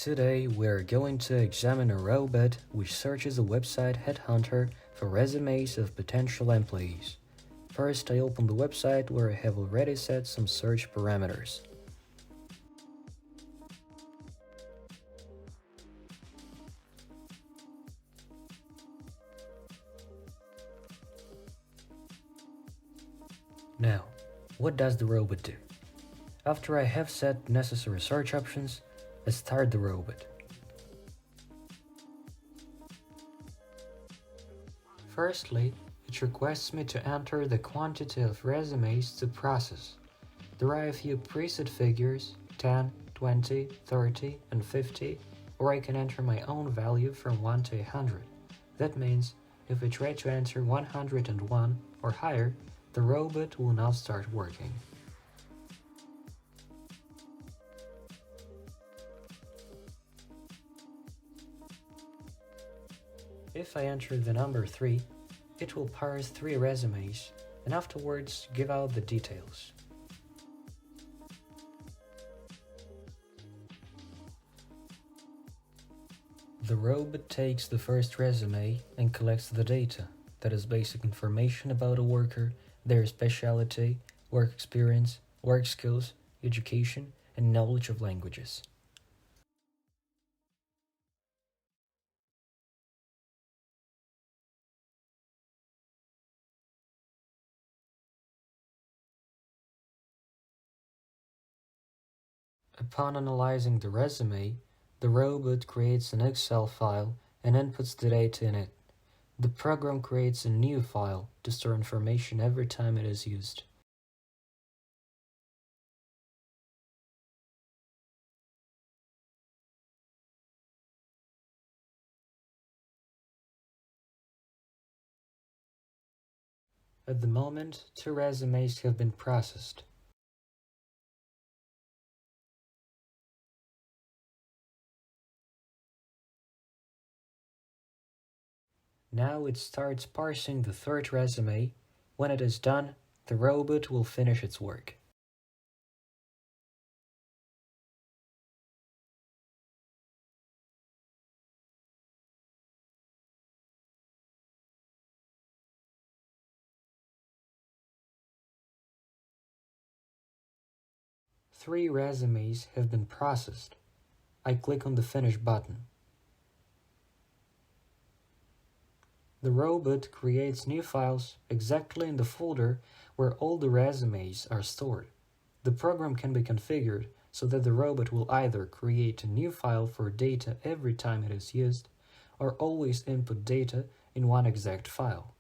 Today we're going to examine a robot which searches a website headhunter for resumes of potential employees. First, I open the website where I have already set some search parameters. Now, what does the robot do? After I have set necessary search options, I start the robot. Firstly, it requests me to enter the quantity of resumes to process. There are a few preset figures, 10, 20, 30, and 50, or I can enter my own value from 1 to 100. That means, if I try to enter 101 or higher, the robot will now start working. If I enter the number 3, it will parse 3 resumes and afterwards give out the details. The robot takes the first resume and collects the data, that is basic information about a worker, their specialty, work experience, work skills, education, and knowledge of languages. Upon analyzing the resume, the robot creates an Excel file and inputs the data in it. The program creates a new file to store information every time it is used. At the moment, 2 resumes have been processed. Now it starts parsing the 3rd resume. When it is done, the robot will finish its work. Three resumes have been processed. I click on the Finish button. The robot creates new files exactly in the folder where all the resumes are stored. The program can be configured so that the robot will either create a new file for data every time it is used, or always input data in one exact file.